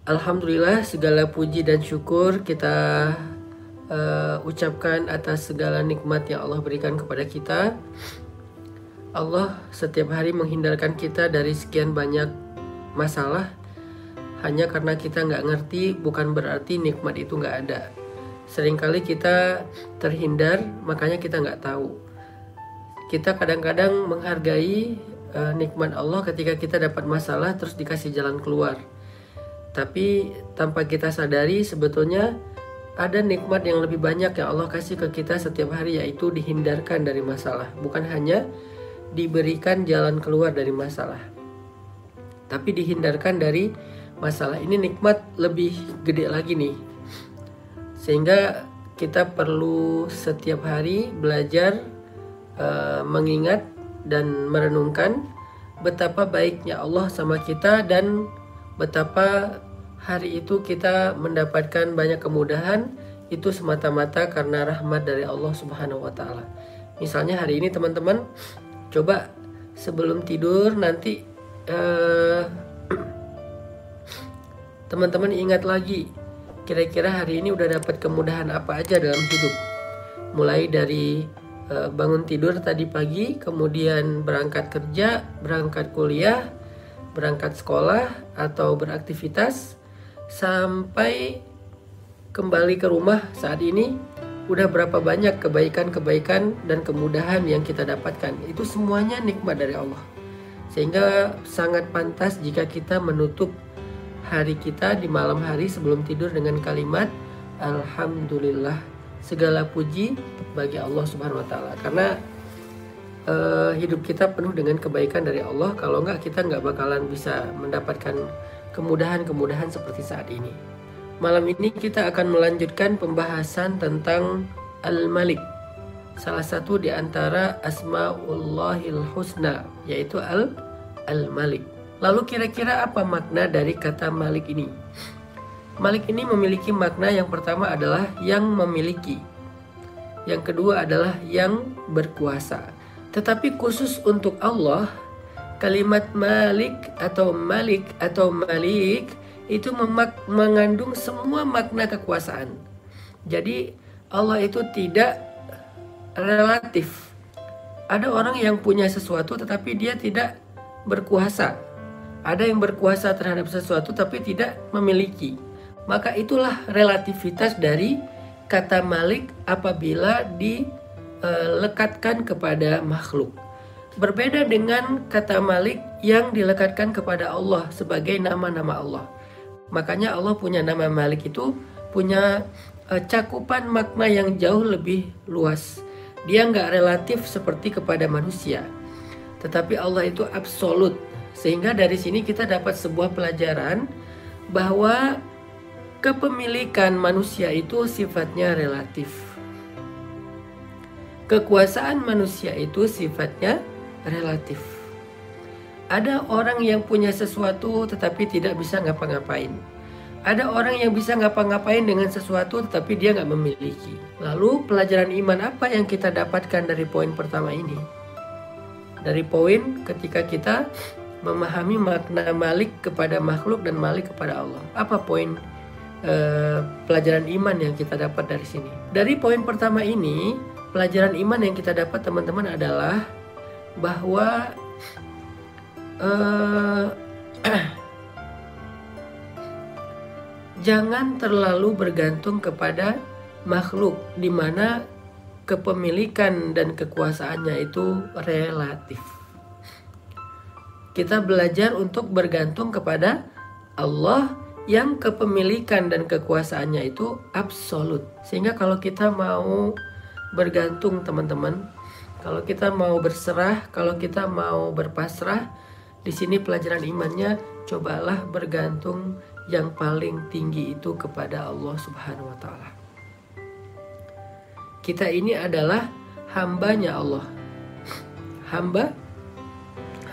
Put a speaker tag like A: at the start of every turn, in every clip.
A: Alhamdulillah, segala puji dan syukur kita ucapkan atas segala nikmat yang Allah berikan kepada kita. Allah setiap hari menghindarkan kita dari sekian banyak masalah. Hanya karena kita nggak ngerti, bukan berarti nikmat itu nggak ada. Seringkali kita terhindar, makanya kita nggak tahu. Kita kadang-kadang menghargai nikmat Allah ketika kita dapat masalah terus dikasih jalan keluar. Tapi tanpa kita sadari sebetulnya ada nikmat yang lebih banyak yang Allah kasih ke kita setiap hari, yaitu dihindarkan dari masalah. Bukan hanya diberikan jalan keluar dari masalah, tapi dihindarkan dari masalah. Ini nikmat lebih gede lagi nih. Sehingga kita perlu setiap hari belajar mengingat dan merenungkan betapa baiknya Allah sama kita dan betapa hari itu kita mendapatkan banyak kemudahan itu semata-mata karena rahmat dari Allah Subhanahu wa taala. Misalnya hari ini teman-teman coba sebelum tidur nanti teman-teman ingat lagi kira-kira hari ini udah dapat kemudahan apa aja dalam hidup. Mulai dari bangun tidur tadi pagi, kemudian berangkat kerja, berangkat kuliah, berangkat sekolah atau beraktivitas, sampai kembali ke rumah saat ini, udah berapa banyak kebaikan-kebaikan dan kemudahan yang kita dapatkan. Itu semuanya nikmat dari Allah. Sehingga sangat pantas jika kita menutup hari kita di malam hari sebelum tidur dengan kalimat Alhamdulillah, segala puji bagi Allah Subhanahu wa taala. Karena hidup kita penuh dengan kebaikan dari Allah. Kalau enggak, kita enggak bakalan bisa mendapatkan kemudahan-kemudahan seperti saat ini. Malam ini kita akan melanjutkan pembahasan tentang Al-Malik, salah satu di antara Asmaullahil Husna, yaitu Al-Malik. Lalu kira-kira apa makna dari kata Malik ini? Malik ini memiliki makna yang pertama adalah yang memiliki, yang kedua adalah yang berkuasa. Tetapi khusus untuk Allah, kalimat Malik atau Malik atau Malik itu mengandung semua makna kekuasaan. Jadi Allah itu tidak relatif. Ada orang yang punya sesuatu tetapi dia tidak berkuasa. Ada yang berkuasa terhadap sesuatu tapi tidak memiliki. Maka itulah relativitas dari kata Malik apabila dilekatkan kepada makhluk. Berbeda dengan kata Malik yang dilekatkan kepada Allah sebagai nama-nama Allah. Makanya Allah punya nama Malik itu punya cakupan makna yang jauh lebih luas. Dia nggak relatif seperti kepada manusia, tetapi Allah itu absolut. Sehingga dari sini kita dapat sebuah pelajaran bahwa kepemilikan manusia itu sifatnya relatif. Kekuasaan manusia itu sifatnya relatif. Ada orang yang punya sesuatu tetapi tidak bisa ngapa-ngapain. Ada orang yang bisa ngapa-ngapain dengan sesuatu tetapi dia nggak memiliki. Lalu pelajaran iman apa yang kita dapatkan dari poin pertama ini? Dari poin ketika kita memahami makna Malik kepada makhluk dan Malik kepada Allah. Apa poin pelajaran iman yang kita dapat dari sini? Dari poin pertama ini, pelajaran iman yang kita dapat teman-teman adalah bahwa jangan terlalu bergantung kepada makhluk, di mana kepemilikan dan kekuasaannya itu relatif. Kita belajar untuk bergantung kepada Allah yang kepemilikan dan kekuasaannya itu absolut. Sehingga kalau kita mau bergantung teman-teman, kalau kita mau berserah, kalau kita mau berpasrah, di sini pelajaran imannya cobalah bergantung yang paling tinggi itu kepada Allah Subhanahu wa taala. Kita ini adalah hambanya Allah.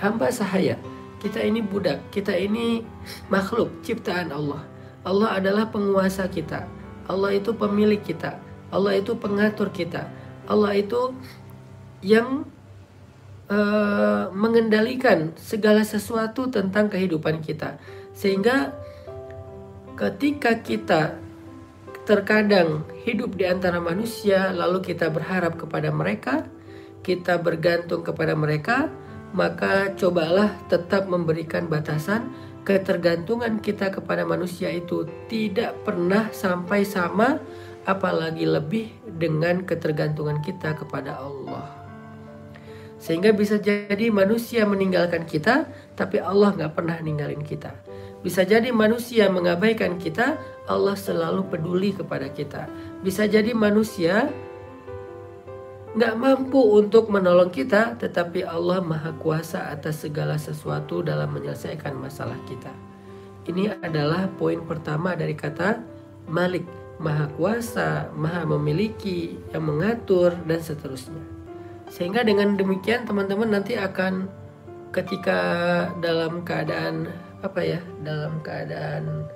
A: Hamba sahaya. Kita ini budak, kita ini makhluk ciptaan Allah. Allah adalah penguasa kita. Allah itu pemilik kita. Allah itu pengatur kita. Allah itu yang mengendalikan segala sesuatu tentang kehidupan kita. Sehingga ketika kita terkadang hidup di antara manusia, lalu kita berharap kepada mereka, kita bergantung kepada mereka, maka cobalah tetap memberikan batasan. Ketergantungan kita kepada manusia itu tidak pernah sampai sama, apalagi lebih dengan ketergantungan kita kepada Allah. Sehingga bisa jadi manusia meninggalkan kita, tapi Allah gak pernah ninggalin kita. Bisa jadi manusia mengabaikan kita, Allah selalu peduli kepada kita. Bisa jadi manusia gak mampu untuk menolong kita, tetapi Allah Maha Kuasa atas segala sesuatu dalam menyelesaikan masalah kita. Ini adalah poin pertama dari kata Malik, Maha Kuasa, Maha Memiliki, yang mengatur, dan seterusnya. Sehingga dengan demikian teman-teman nanti akan ketika dalam keadaan dalam keadaan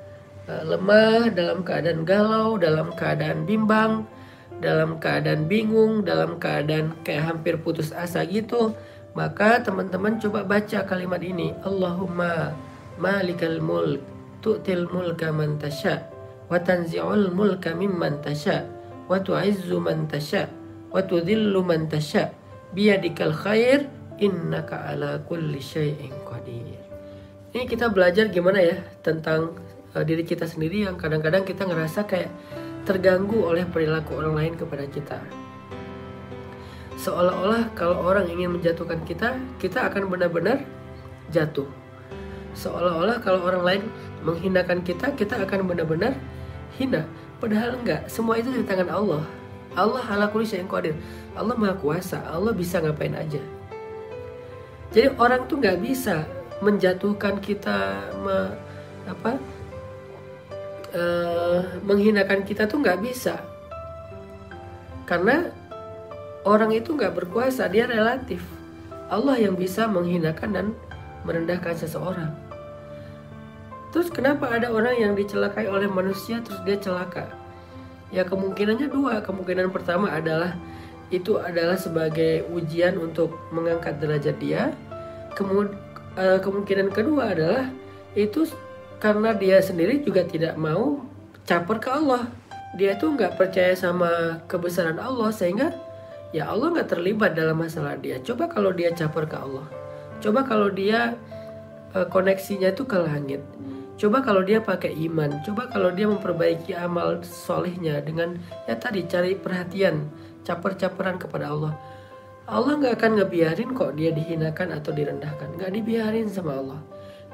A: lemah, dalam keadaan galau, dalam keadaan bimbang, dalam keadaan bingung, dalam keadaan kayak hampir putus asa gitu, maka teman-teman coba baca kalimat ini, Allahumma malikal mulk tu'til mulka man tasha wa tanzi'ul mulka mimman tasha wa tu'izzu man tasha wa tudhillu man tasha biyadikal khair innaka ala kulli syai'in qadir. Ini kita belajar gimana ya tentang diri kita sendiri yang kadang-kadang kita ngerasa kayak terganggu oleh perilaku orang lain kepada kita. Seolah-olah kalau orang ingin menjatuhkan kita, kita akan benar-benar jatuh. Seolah-olah kalau orang lain menghinakan kita, kita akan benar-benar hina. Padahal enggak, semua itu di tangan Allah. Allah ala kulli syai'in qadir. Allah Maha Kuasa, Allah bisa ngapain aja. Jadi orang tuh nggak bisa menjatuhkan kita, menghinakan kita tuh nggak bisa. Karena orang itu nggak berkuasa, dia relatif. Allah yang bisa menghinakan dan merendahkan seseorang. Terus kenapa ada orang yang dicelakai oleh manusia terus dia celaka? Ya kemungkinannya dua. Kemungkinan pertama adalah itu adalah sebagai ujian untuk mengangkat derajat dia. Kemungkinan kedua adalah itu karena dia sendiri juga tidak mau caper ke Allah. Dia tuh nggak percaya sama kebesaran Allah, sehingga ya Allah nggak terlibat dalam masalah dia. Coba kalau dia caper ke Allah, coba kalau dia koneksinya itu ke langit, coba kalau dia pakai iman, coba kalau dia memperbaiki amal solehnya dengan ya tadi cari perhatian, caper-caperan kepada Allah. Allah nggak akan ngebiarin kok dia dihinakan atau direndahkan, nggak dibiarin sama Allah.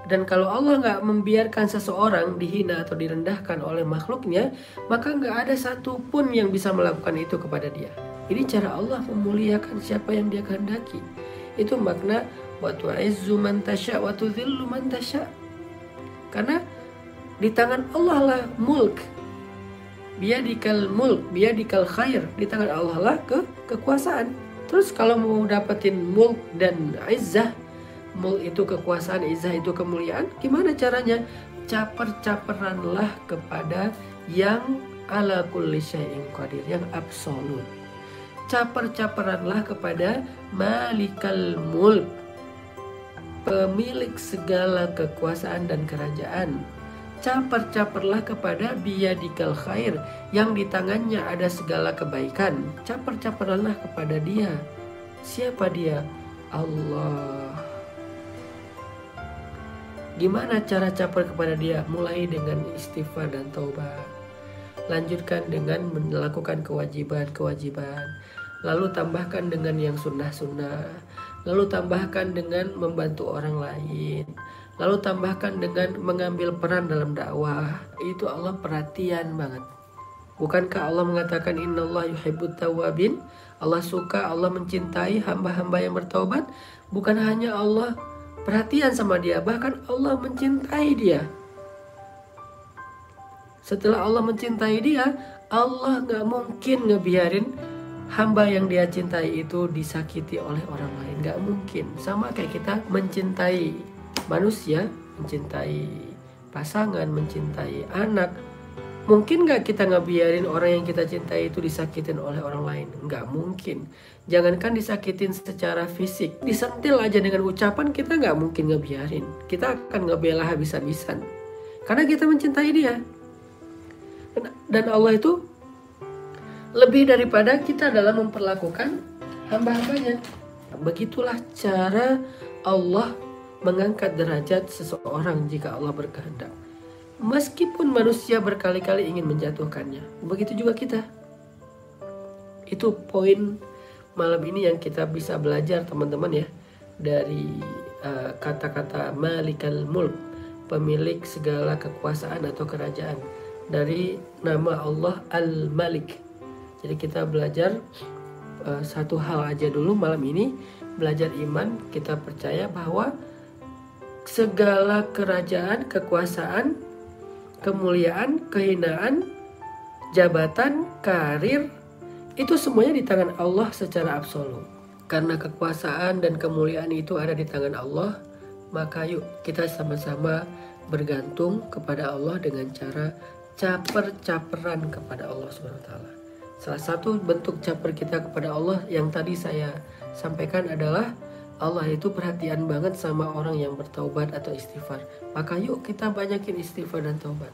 A: Dan kalau Allah nggak membiarkan seseorang dihina atau direndahkan oleh makhluknya, maka nggak ada satupun yang bisa melakukan itu kepada dia. Ini cara Allah memuliakan siapa yang dia kehendaki. Itu makna wa tu'izzu man tasya wa tudhillu man tasya. Karena di tangan Allah lah mulk. Biyadikal mulk, biyadikal khair. Di tangan Allah lah kekuasaan. Terus kalau mau dapetin mulk dan izzah, mulk itu kekuasaan, izzah itu kemuliaan, gimana caranya? Caper-caperanlah kepada yang ala kulli syai'in qadir, yang absolut. Caper-caperanlah kepada malikal mulk, pemilik segala kekuasaan dan kerajaan. Caper-caperlah kepada biyadikal khair, yang di tangannya ada segala kebaikan. Caper-caperlah kepada dia. Siapa dia? Allah. Gimana cara caper kepada dia? Mulai dengan istighfar dan taubat. Lanjutkan dengan melakukan kewajiban-kewajiban. Lalu tambahkan dengan yang sunnah-sunnah. Lalu tambahkan dengan membantu orang lain. Lalu tambahkan dengan mengambil peran dalam dakwah. Itu Allah perhatian banget. Bukankah Allah mengatakan innallaha yuhibbut tawwabin? Allah suka, Allah mencintai hamba-hamba yang bertaubat. Bukan hanya Allah perhatian sama dia, bahkan Allah mencintai dia. Setelah Allah mencintai dia, Allah gak mungkin ngebiarin hamba yang dia cintai itu disakiti oleh orang lain. Gak mungkin. Sama kayak kita mencintai manusia, mencintai pasangan, mencintai anak. Mungkin gak kita ngebiarin orang yang kita cintai itu disakitin oleh orang lain? Gak mungkin. Jangankan disakitin secara fisik, disentil aja dengan ucapan kita gak mungkin ngebiarin. Kita akan ngebela habis-habisan. Karena kita mencintai dia. Dan Allah itu lebih daripada kita dalam memperlakukan hamba-hambanya. Begitulah cara Allah mengangkat derajat seseorang jika Allah berkehendak. Meskipun manusia berkali-kali ingin menjatuhkannya, begitu juga kita. Itu poin malam ini yang kita bisa belajar teman-teman ya, dari kata-kata Malikal Mulk, pemilik segala kekuasaan atau kerajaan, dari nama Allah Al-Malik. Jadi kita belajar satu hal aja dulu malam ini, belajar iman. Kita percaya bahwa segala kerajaan, kekuasaan, kemuliaan, kehinaan, jabatan, karir, itu semuanya di tangan Allah secara absolut. Karena kekuasaan dan kemuliaan itu ada di tangan Allah, maka yuk kita sama-sama bergantung kepada Allah dengan cara caper-caperan kepada Allah SWT. Salah satu bentuk caper kita kepada Allah yang tadi saya sampaikan adalah Allah itu perhatian banget sama orang yang bertaubat atau istighfar. Maka yuk kita banyakin istighfar dan taubat.